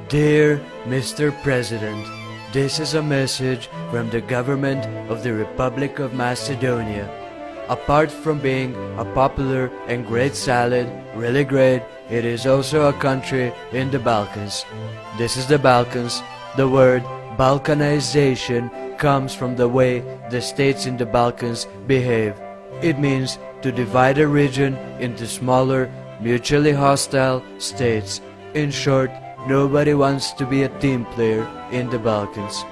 Dear Mr. President, this is a message from the government of the Republic of Macedonia. Apart from being a popular and great salad, really great, it is also a country in the Balkans. This is the Balkans. The word Balkanization comes from the way the states in the Balkans behave. It means to divide a region into smaller, mutually hostile states. In short, nobody wants to be a team player in the Balkans.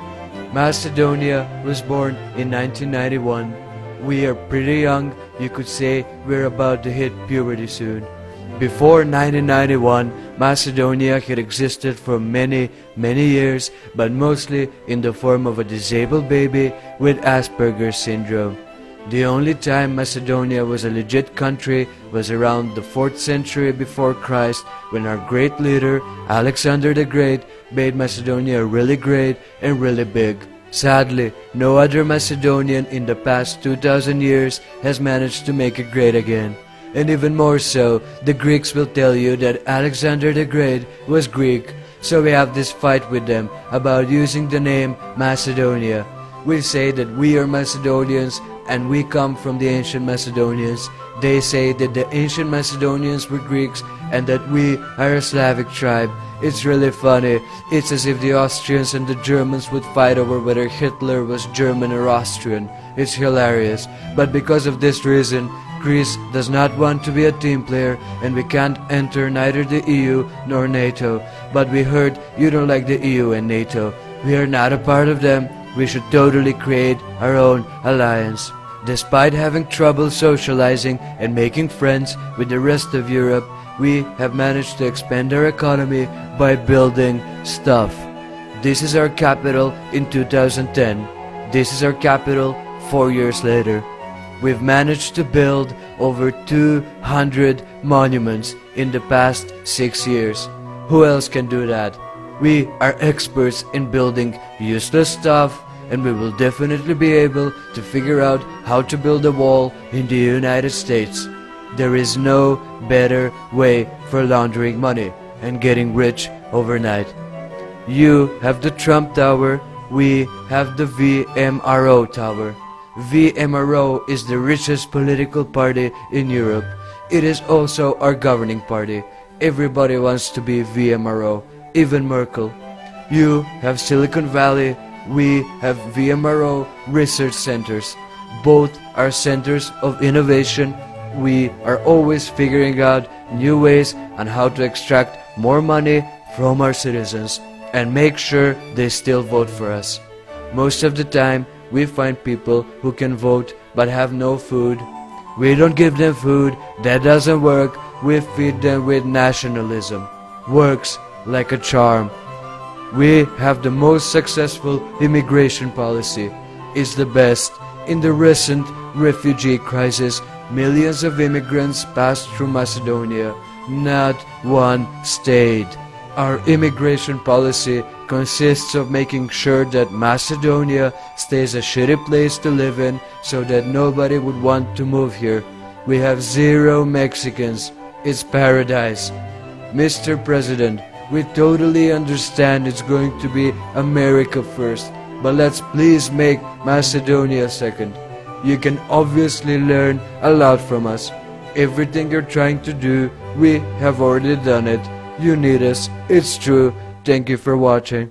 Macedonia was born in 1991. We are pretty young, you could say we're about to hit puberty soon. Before 1991, Macedonia had existed for many years, but mostly in the form of a disabled baby with Asperger's syndrome. The only time Macedonia was a legit country was around the 4th century before Christ, when our great leader, Alexander the Great, made Macedonia really great and really big. Sadly, no other Macedonian in the past 2000 years has managed to make it great again. And even more so, the Greeks will tell you that Alexander the Great was Greek, so we have this fight with them about using the name Macedonia. We say that we are Macedonians and we come from the ancient Macedonians. They say that the ancient Macedonians were Greeks and that we are a Slavic tribe. It's really funny. It's as if the Austrians and the Germans would fight over whether Hitler was German or Austrian. It's hilarious. But because of this reason, Greece does not want to be a team player, and we can't enter neither the EU nor NATO. But we heard you don't like the EU and NATO. We are not a part of them. We should totally create our own alliance. Despite having trouble socializing and making friends with the rest of Europe, we have managed to expand our economy by building stuff. This is our capital in 2010. This is our capital 4 years later. We've managed to build over 200 monuments in the past 6 years. Who else can do that? We are experts in building useless stuff, and we will definitely be able to figure out how to build a wall in the United States. There is no better way for laundering money and getting rich overnight. You have the Trump Tower, we have the VMRO Tower. VMRO is the richest political party in Europe. It is also our governing party. Everybody wants to be VMRO, even Merkel. You have Silicon Valley, we have VMRO research centers. Both are centers of innovation. We are always figuring out new ways on how to extract more money from our citizens and make sure they still vote for us. Most of the time, we find people who can vote but have no food. We don't give them food, that doesn't work. We feed them with nationalism. Works like a charm. We have the most successful immigration policy. It's the best. In the recent refugee crisis, millions of immigrants passed through Macedonia. Not one stayed. Our immigration policy consists of making sure that Macedonia stays a shitty place to live in so that nobody would want to move here. We have 0 Mexicans. It's paradise. Mr. President, we totally understand it's going to be America first, but let's please make Macedonia second. You can obviously learn a lot from us. Everything you're trying to do, we have already done it. You need us. It's true. Thank you for watching.